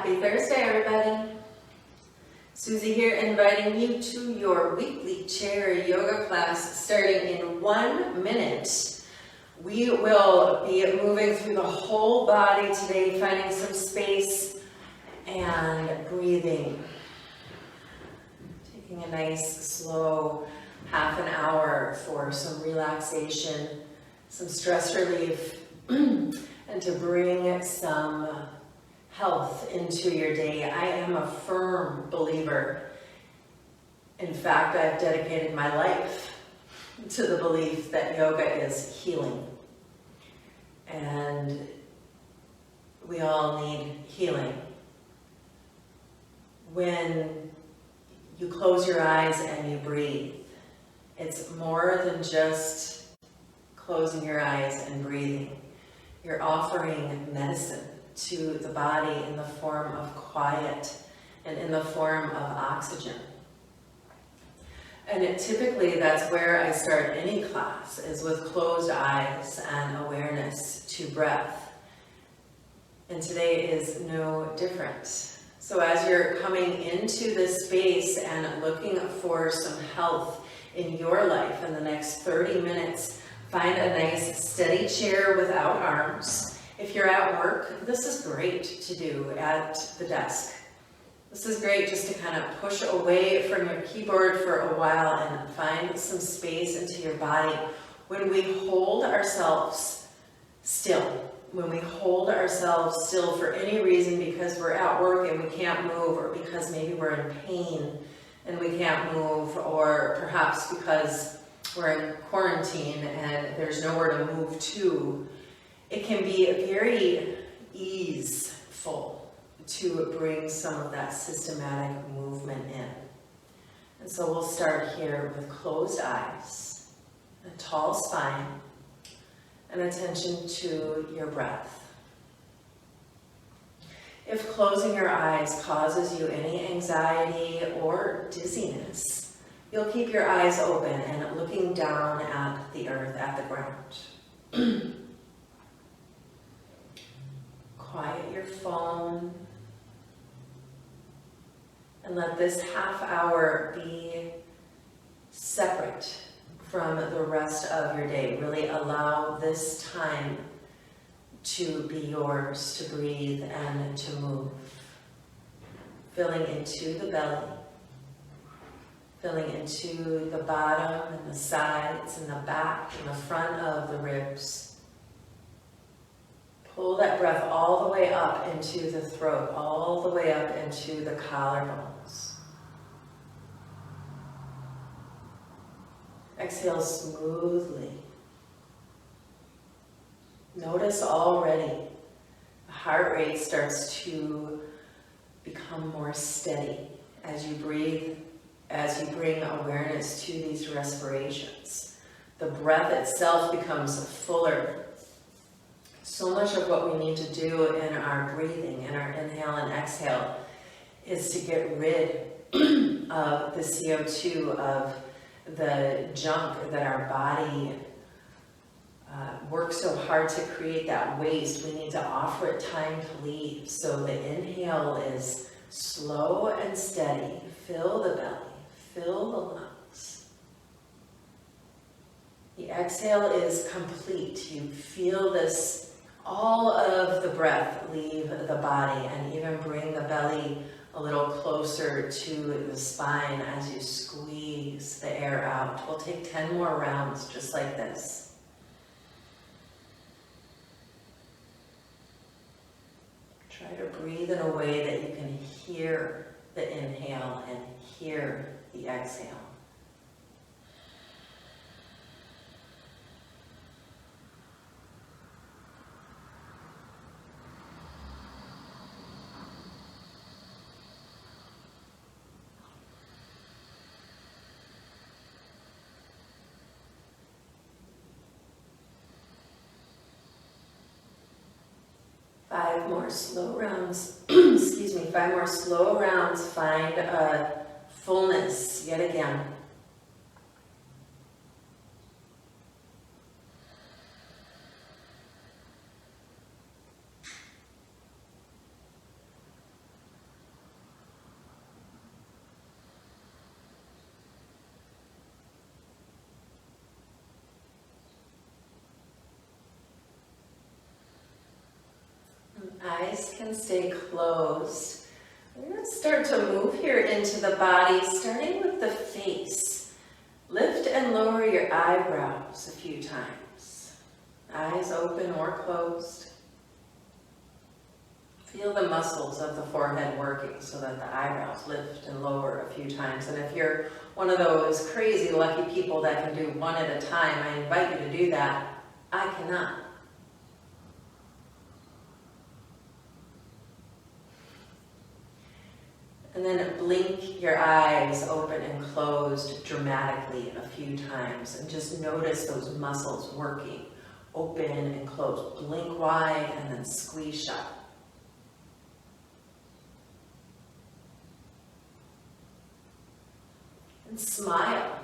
Happy Thursday, everybody. Susie here, inviting you to your weekly chair yoga class starting in 1 minute. We will be moving through the whole body today, finding some space and breathing. Taking a nice, slow half an hour for some relaxation, some stress relief, and to bring some health into your day. I am a firm believer. In fact, I've dedicated my life to the belief that yoga is healing. And we all need healing. When you close your eyes and you breathe, it's more than just closing your eyes and breathing. You're offering medicine to the body in the form of quiet and in the form of oxygen. And typically that's where I start any class, is with closed eyes and awareness to breath. And today is no different. So as you're coming into this space and looking for some health in your life in the next 30 minutes, find a nice steady chair without arms. If you're at work, this is great to do at the desk. This is great just to kind of push away from your keyboard for a while and find some space into your body. When we hold ourselves still, for any reason because we're at work and we can't move, or because maybe we're in pain and we can't move, or perhaps because we're in quarantine and there's nowhere to move to, it can be very easeful to bring some of that systematic movement in. And so we'll start here with closed eyes, a tall spine, and attention to your breath. If closing your eyes causes you any anxiety or dizziness, you'll keep your eyes open and looking down at the earth, at the ground. Quiet your phone and let this half hour be separate from the rest of your day. Really allow this time to be yours, to breathe and to move. Filling into the belly, filling into the bottom and the sides and the back and the front of the ribs. Pull that breath all the way up into the throat, all the way up into the collarbones. Exhale smoothly. Notice already the heart rate starts to become more steady as you breathe, as you bring awareness to these respirations. The breath itself becomes fuller. So much of what we need to do in our breathing, in our inhale and exhale, is to get rid of the CO2, of the junk that our body works so hard to create, that waste. We need to offer it time to leave. So the inhale is slow and steady. Fill the belly, fill the lungs. The exhale is complete. You feel this, all of the breath leave the body, and even bring the belly a little closer to the spine as you squeeze the air out. We'll take 10 more rounds just like this. Try to breathe in a way that you can hear the inhale and hear the exhale. Five more slow rounds, 5 more slow rounds. Find a fullness yet again. Eyes can stay closed. We're going to start to move here into the body, starting with the face. Lift and lower your eyebrows a few times. Eyes open or closed. Feel the muscles of the forehead working so that the eyebrows lift and lower a few times. And if you're one of those crazy lucky people that can do one at a time, I invite you to do that. I cannot. And then blink your eyes open and closed dramatically a few times. And just notice those muscles working. Open and close. Blink wide and then squeeze shut. And smile.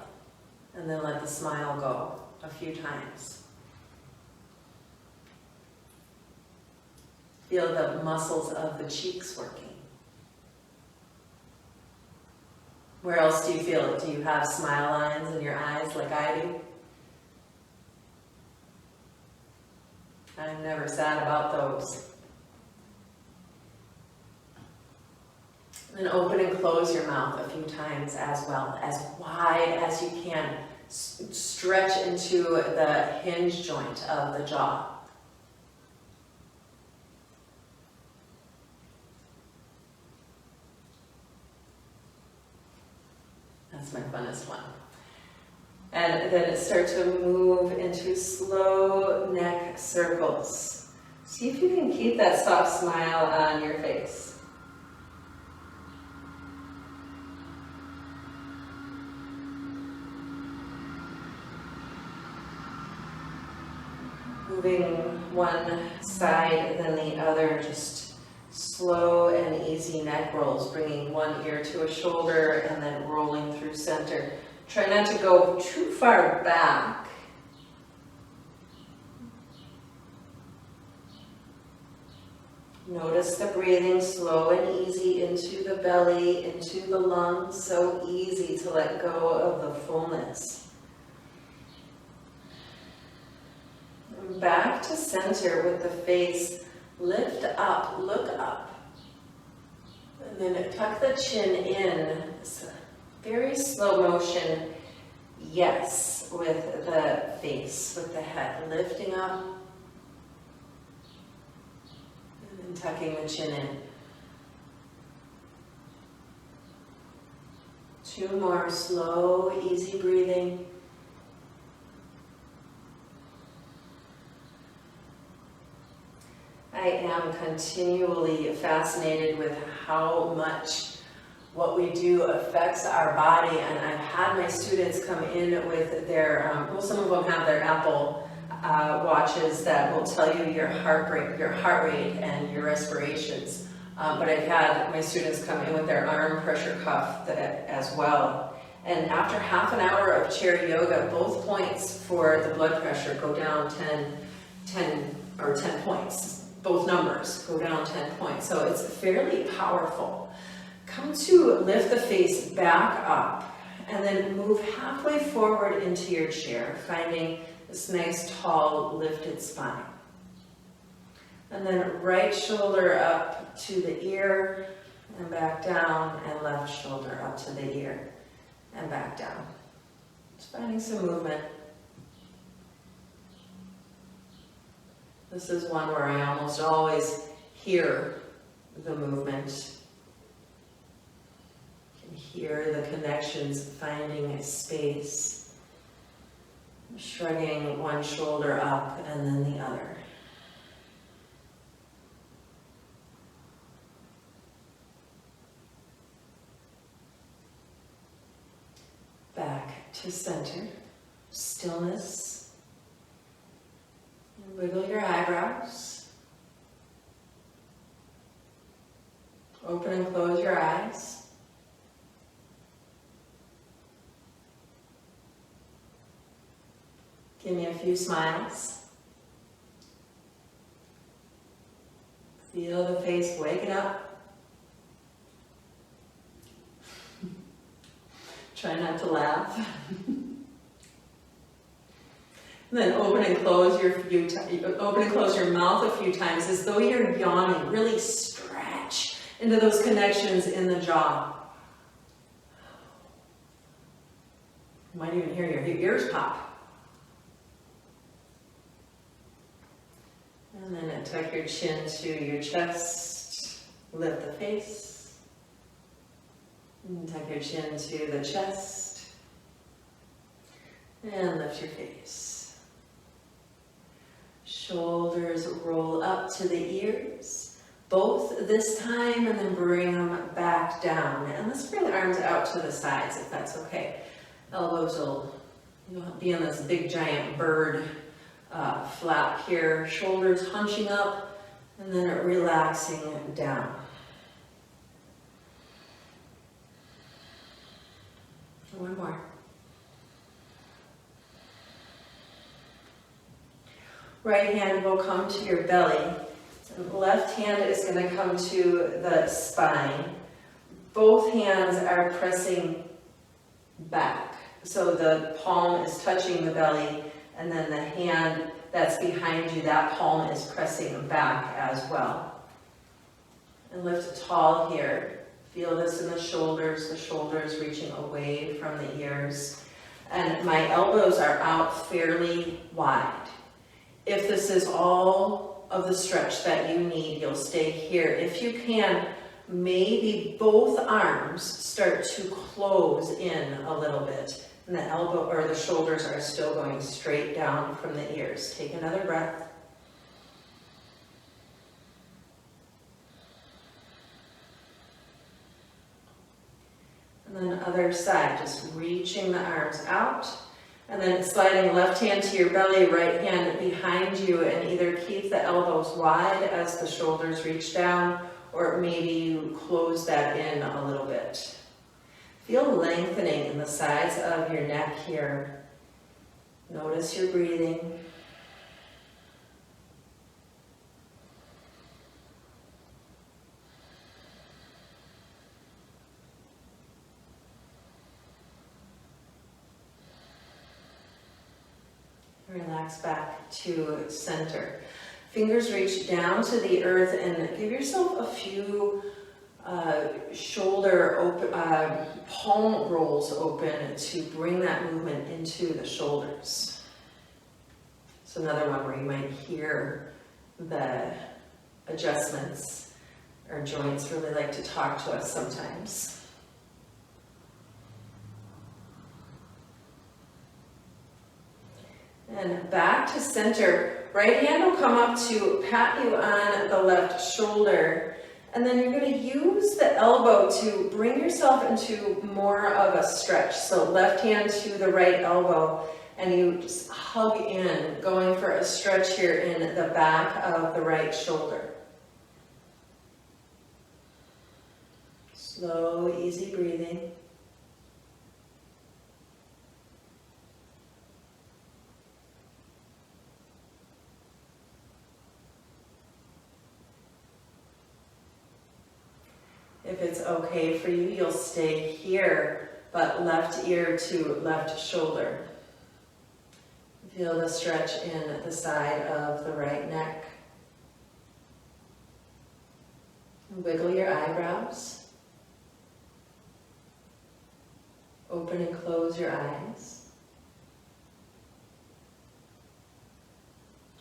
And then let the smile go a few times. Feel the muscles of the cheeks working. Where else do you feel it? Do you have smile lines in your eyes like I do? I'm never sad about those. And then open and close your mouth a few times as well, as wide as you can. Stretch into the hinge joint of the jaw. That's my funnest one. And then start to move into slow neck circles. See if you can keep that soft smile on your face. Moving one side then the other, just slow and easy neck rolls, bringing one ear to a shoulder and then rolling through center. Try not to go too far back. Notice the breathing, slow and easy into the belly, into the lungs. So easy to let go of the fullness. And back to center with the face. Lift up, look up. And then tuck the chin in. It's a very slow motion, yes, with the face, with the head. Lifting up. And then tucking the chin in. 2 more, slow, easy breathing. I am continually fascinated with how much what we do affects our body, and I've had my students come in with their, some of them have their Apple watches that will tell you your heart rate and your respirations, but I've had my students come in with their arm pressure cuff as well. And after half an hour of chair yoga, both points for the blood pressure go down 10 points. Both numbers go down 10 points, so it's fairly powerful. Come to lift the face back up, and then move halfway forward into your chair, finding this nice, tall, lifted spine. And then right shoulder up to the ear, and back down, and left shoulder up to the ear, and back down. Just finding some movement. This is one where I almost always hear the movement. You can hear the connections finding a space. Shrugging one shoulder up and then the other. Back to center. Stillness. Wiggle your eyebrows. Open and close your eyes. Give me a few smiles. Feel the face waking up. Try not to laugh. And then open and close your mouth a few times as though you're yawning. Really stretch into those connections in the jaw. You might even hear your ears pop. And then tuck your chin to your chest, lift the face. And tuck your chin to the chest, and lift your face. Shoulders roll up to the ears, both this time, and then bring them back down. And let's bring the arms out to the sides if that's okay. Elbows will be on this big giant bird flap here, shoulders hunching up, and then relaxing down. One more. Right hand will come to your belly. Left hand is going to come to the spine. Both hands are pressing back. So the palm is touching the belly, and then the hand that's behind you, that palm is pressing back as well. And lift tall here. Feel this in the shoulders reaching away from the ears. And my elbows are out fairly wide. If this is all of the stretch that you need, you'll stay here. If you can, maybe both arms start to close in a little bit. And the elbow or the shoulders are still going straight down from the ears. Take another breath. And then other side, just reaching the arms out. And then sliding left hand to your belly, right hand behind you, and either keep the elbows wide as the shoulders reach down, or maybe you close that in a little bit. Feel lengthening in the sides of your neck here. Notice your breathing. Relax back to center. Fingers reach down to the earth and give yourself a few shoulder open, palm rolls open to bring that movement into the shoulders. It's another one where you might hear the adjustments. Our joints really like to talk to us sometimes. And back to center. Right hand will come up to pat you on the left shoulder. And then you're going to use the elbow to bring yourself into more of a stretch. So left hand to the right elbow. And you just hug in, going for a stretch here in the back of the right shoulder. Slow, easy breathing. If it's okay for you, you'll stay here, but left ear to left shoulder. Feel the stretch in the side of the right neck. Wiggle your eyebrows. Open and close your eyes.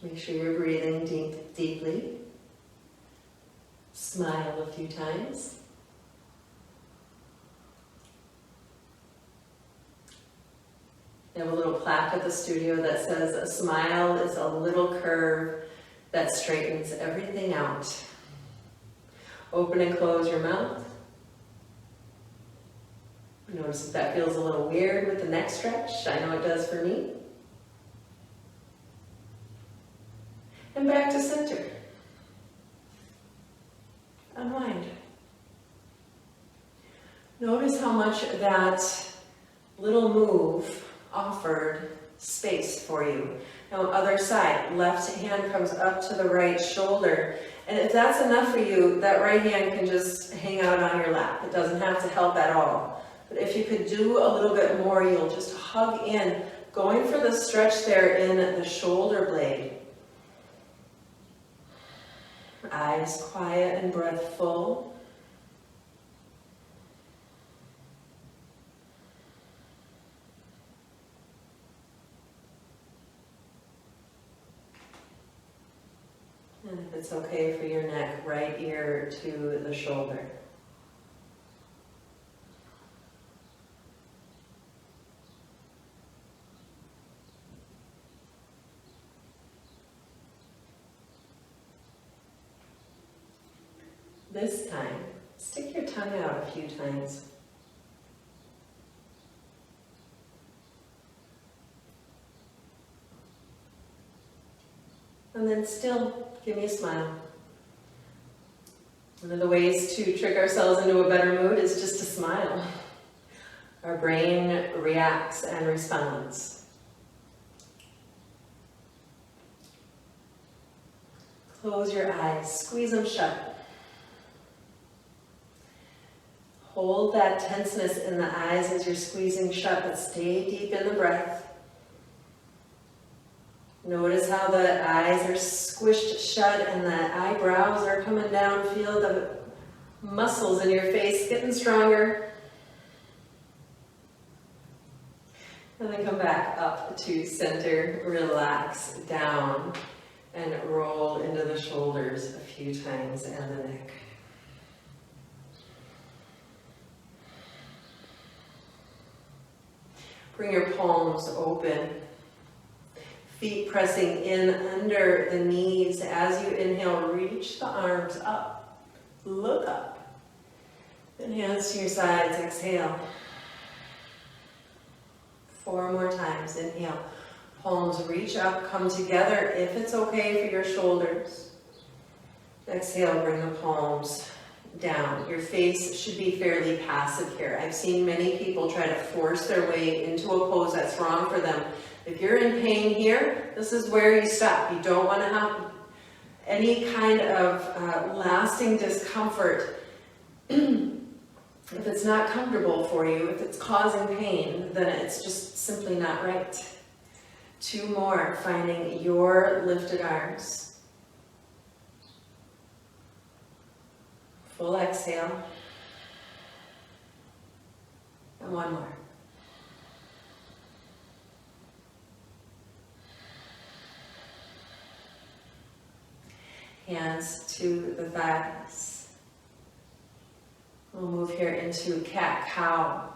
Make sure you're breathing deeply. Smile a few times. We have a little plaque at the studio that says, a smile is a little curve that straightens everything out. Open and close your mouth. Notice if that feels a little weird with the neck stretch. I know it does for me. And back to center. Unwind. Notice how much that little move offered space for you. Now other side, left hand comes up to the right shoulder. And if that's enough for you, that right hand can just hang out on your lap. It doesn't have to help at all. But if you could do a little bit more, you'll just hug in, going for the stretch there in the shoulder blade. Eyes quiet and breath full. And if it's okay for your neck, right ear to the shoulder. This time, stick your tongue out a few times. And then still, give me a smile. One of the ways to trick ourselves into a better mood is just to smile. Our brain reacts and responds. Close your eyes, squeeze them shut. Hold that tenseness in the eyes as you're squeezing shut, but stay deep in the breath. Notice how the eyes are squished shut and the eyebrows are coming down. Feel the muscles in your face getting stronger. And then come back up to center, relax down, and roll into the shoulders a few times and the neck. Bring your palms open. Feet pressing in under the knees. As you inhale, reach the arms up. Look up. Then hands to your sides. Exhale. 4 more times. Inhale. Palms reach up. Come together if it's okay for your shoulders. Exhale. Bring the palms down. Your face should be fairly passive here. I've seen many people try to force their way into a pose that's wrong for them. If you're in pain here, this is where you stop. You don't want to have any kind of lasting discomfort. If it's not comfortable for you, if it's causing pain, then it's just simply not right. 2 more, finding your lifted arms. Full exhale. And 1 more. Hands to the thighs. We'll move here into cat-cow.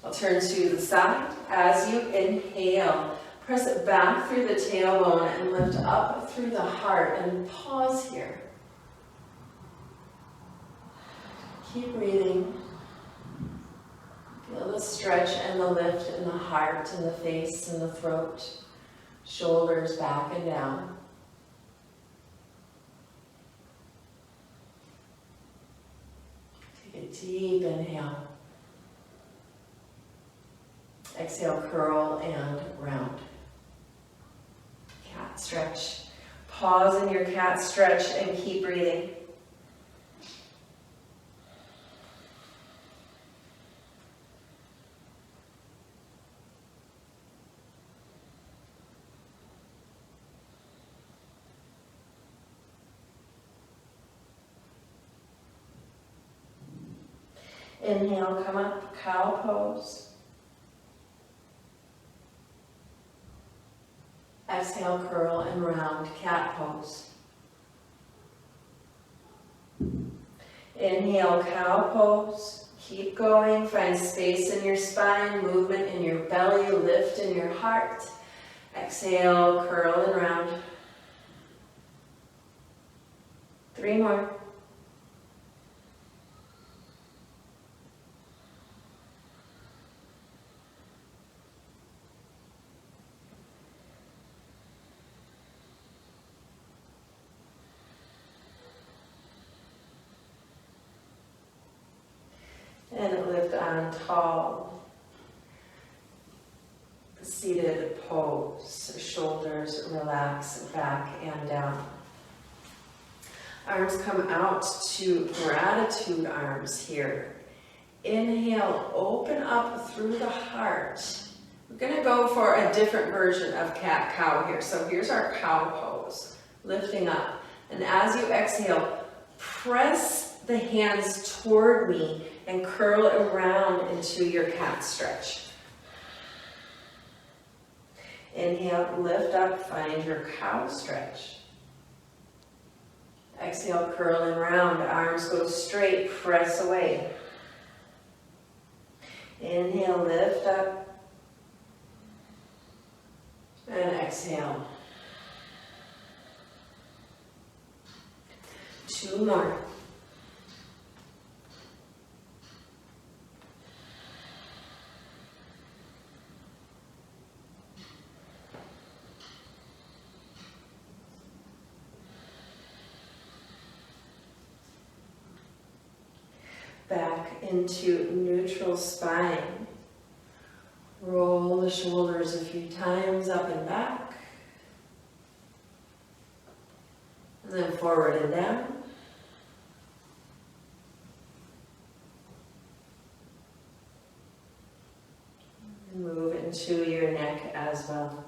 I'll turn to the side. As you inhale, press it back through the tailbone and lift up through the heart and pause here. Keep breathing. Feel the stretch and the lift in the heart and the face and the throat. Shoulders back and down. Take a deep inhale. Exhale, curl and round. Cat stretch. Pause in your cat stretch and keep breathing. Inhale, come up, cow pose. Exhale, curl and round, cat pose. Inhale, cow pose. Keep going, find space in your spine, movement in your belly, lift in your heart. Exhale, curl and round. 3 more. And lift on tall. The seated pose. Shoulders relax back and down. Arms come out to gratitude arms here. Inhale, open up through the heart. We're going to go for a different version of cat-cow here. So here's our cow pose, lifting up. And as you exhale, press the hands toward me and curl around into your cat stretch. Inhale, lift up, find your cow stretch. Exhale, curling around, arms go straight, press away. Inhale, lift up, and exhale. 2 more. Back into neutral spine. Roll the shoulders a few times up and back. And then forward and down. And move into your neck as well.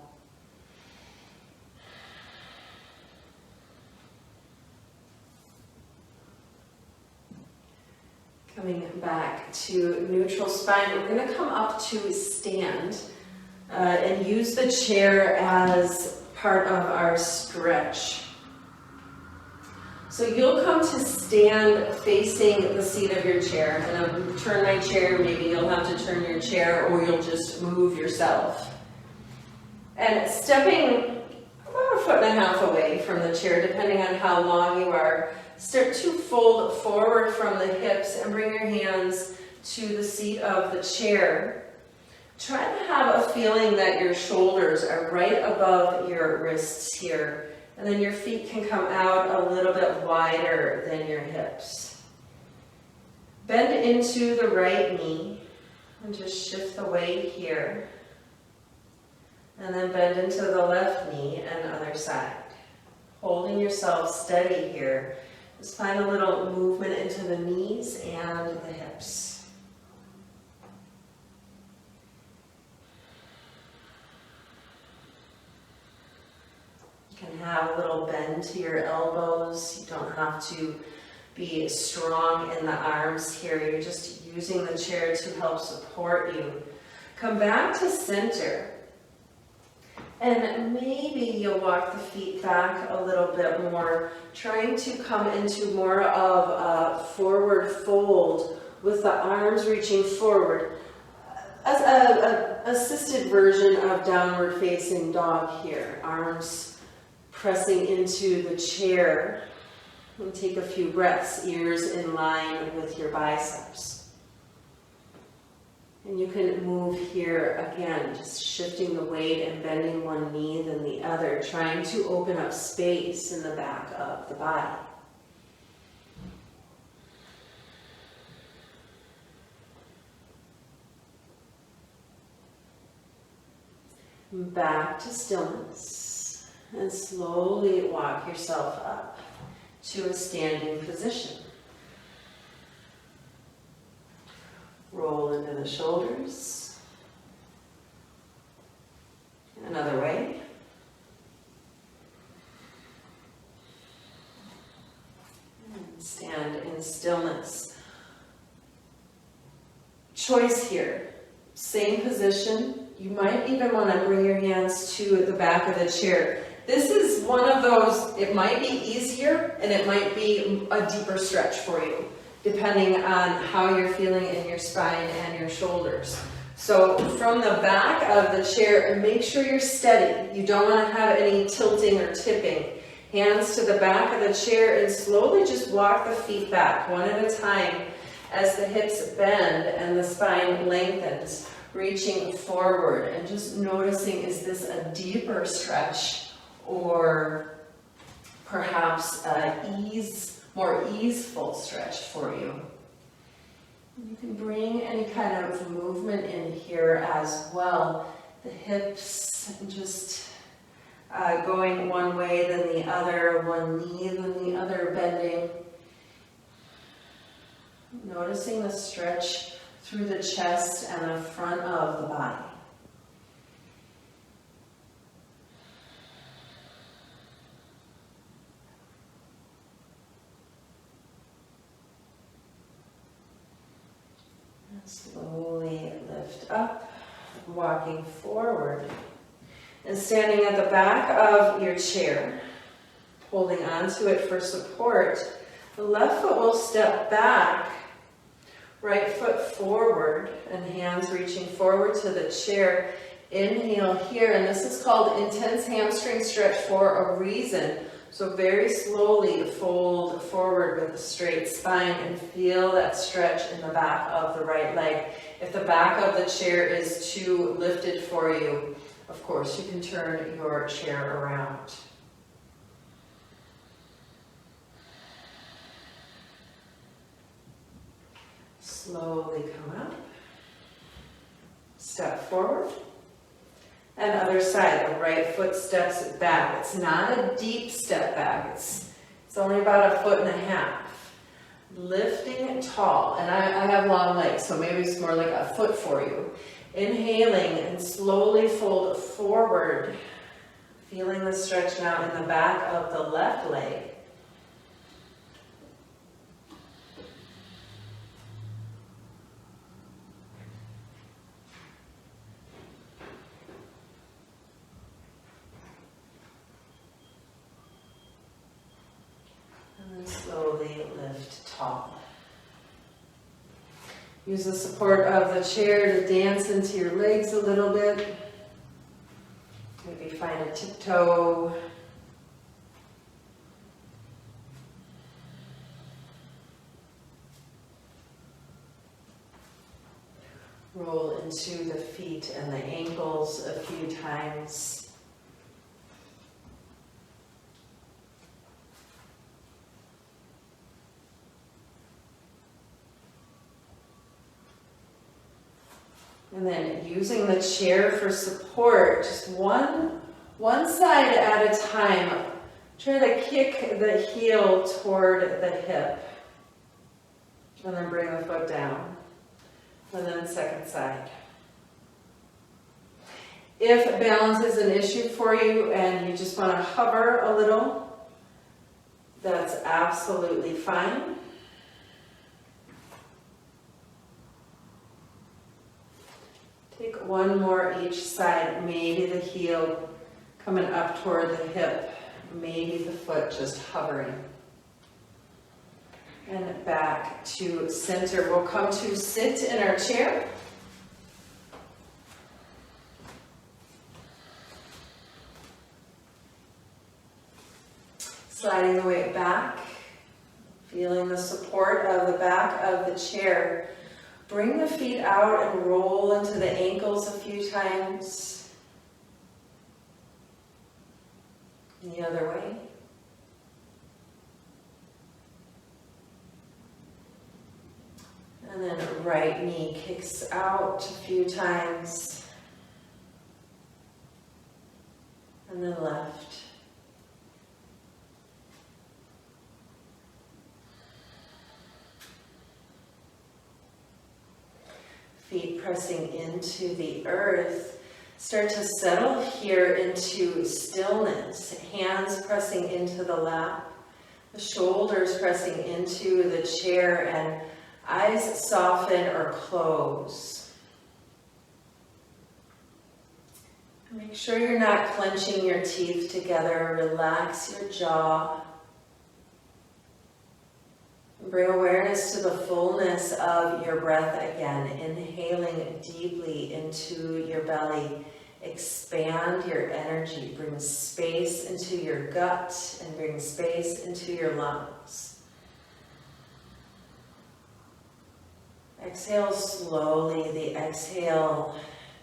Coming back to neutral spine, we're going to come up to stand and use the chair as part of our stretch. So you'll come to stand facing the seat of your chair, and I'll turn my chair, maybe you'll have to turn your chair or you'll just move yourself. And stepping about 1.5 feet away from the chair, depending on how long you are, start to fold forward from the hips and bring your hands to the seat of the chair. Try to have a feeling that your shoulders are right above your wrists here, and then your feet can come out a little bit wider than your hips. Bend into the right knee and just shift the weight here. And then bend into the left knee and other side. Holding yourself steady here. Just find a little movement into the knees and the hips. You can have a little bend to your elbows. You don't have to be strong in the arms here. You're just using the chair to help support you. Come back to center. And maybe you'll walk the feet back a little bit more, trying to come into more of a forward fold with the arms reaching forward. As an assisted version of downward facing dog here. Arms pressing into the chair. And take a few breaths, ears in line with your biceps. And you can move here again, just shifting the weight and bending one knee then the other, trying to open up space in the back of the body. Back to stillness, and slowly walk yourself up to a standing position. Roll into the shoulders. Another way. And stand in stillness. Choice here. Same position. You might even want to bring your hands to the back of the chair. This is one of those, it might be easier and it might be a deeper stretch for you, depending on how you're feeling in your spine and your shoulders. So from the back of the chair, make sure you're steady. You don't want to have any tilting or tipping. Hands to the back of the chair and slowly just walk the feet back one at a time as the hips bend and the spine lengthens, reaching forward and just noticing, is this a deeper stretch or perhaps more easeful stretch for you. You can bring any kind of movement in here as well. The hips just going one way then the other, one knee then the other bending. Noticing the stretch through the chest and the front of the body. Slowly lift up, walking forward and standing at the back of your chair, holding onto it for support. The left foot will step back, right foot forward, and hands reaching forward to the chair. Inhale here, and this is called intense hamstring stretch for a reason. So very slowly fold forward with a straight spine and feel that stretch in the back of the right leg. If the back of the chair is too lifted for you, of course, you can turn your chair around. Slowly come up, step forward, and other side. The right foot steps back. It's not a deep step back. It's only about 1.5 feet. Lifting tall, and I have long legs, so maybe it's more like a foot for you. Inhaling and slowly fold forward, feeling the stretch now in the back of the left leg. And then slowly lift tall. Use the support of the chair to dance into your legs a little bit. Maybe find a tiptoe. Roll into the feet and the ankles a few times. And then using the chair for support, just one side at a time. Try to kick the heel toward the hip. And then bring the foot down. And then second side. If balance is an issue for you and you just want to hover a little, that's absolutely fine. Take one more each side, maybe the heel coming up toward the hip, maybe the foot just hovering. And back to center. We'll come to sit in our chair. Sliding the weight back, feeling the support of the back of the chair. Bring the feet out and roll into the ankles a few times. And the other way. And then right knee kicks out a few times. And then left. Feet pressing into the earth. Start to settle here into stillness. Hands pressing into the lap. The shoulders pressing into the chair, and eyes soften or close. Make sure you're not clenching your teeth together. Relax your jaw. Bring awareness to the fullness of your breath again. Inhaling deeply into your belly. Expand your energy. Bring space into your gut and bring space into your lungs. Exhale slowly. The exhale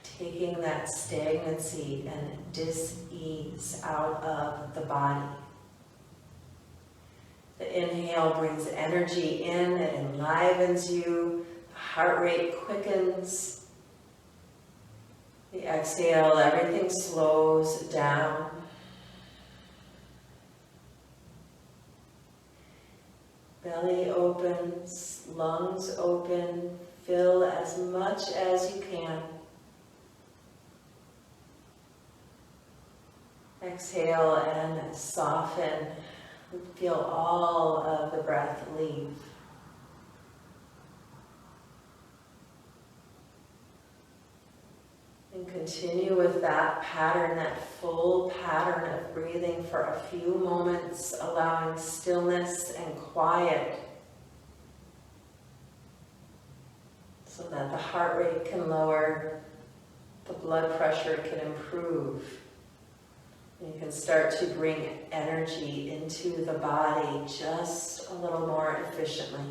taking that stagnancy and dis-ease out of the body. The inhale brings energy in, it enlivens you, the heart rate quickens. The exhale, everything slows down. Belly opens, lungs open, fill as much as you can. Exhale and soften. Feel all of the breath leave. And continue with that pattern, that full pattern of breathing for a few moments, allowing stillness and quiet so that the heart rate can lower, the blood pressure can improve. You can start to bring energy into the body just a little more efficiently.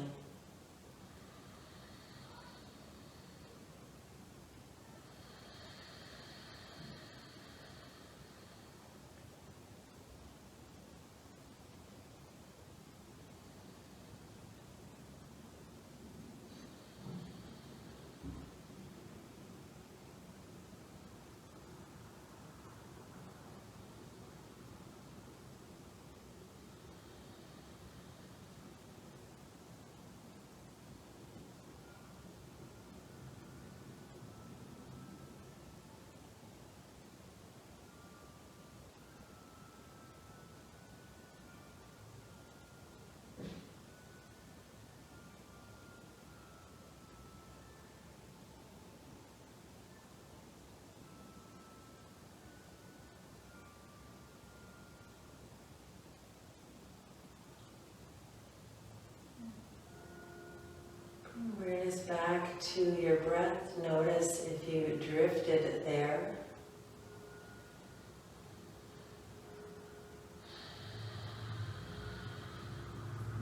Awareness back to your breath. Notice if you drifted there.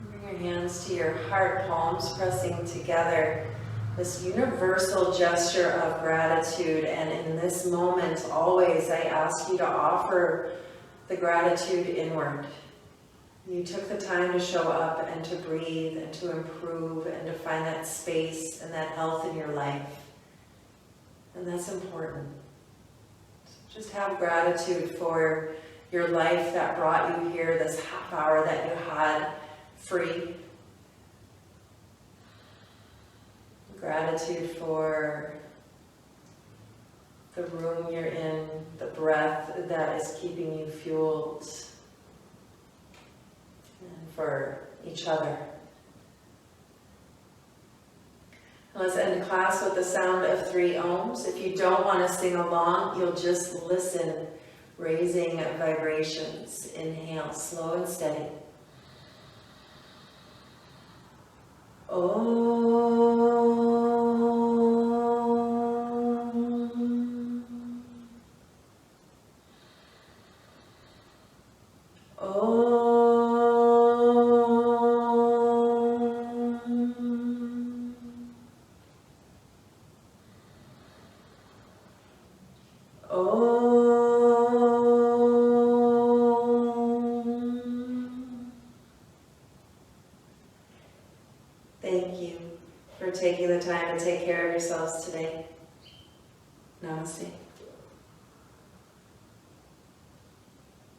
Bring your hands to your heart, palms pressing together. This universal gesture of gratitude, and in this moment, always, I ask you to offer the gratitude inward. You took the time to show up and to breathe and to improve and to find that space and that health in your life. And that's important. Just have gratitude for your life that brought you here, this half hour that you had free. Gratitude for the room you're in, the breath that is keeping you fueled. And for each other. And let's end class with the sound of 3 ohms. If you don't want to sing along, you'll just listen, raising vibrations. Inhale, slow and steady. Thank you for taking the time to take care of yourselves today. Namaste.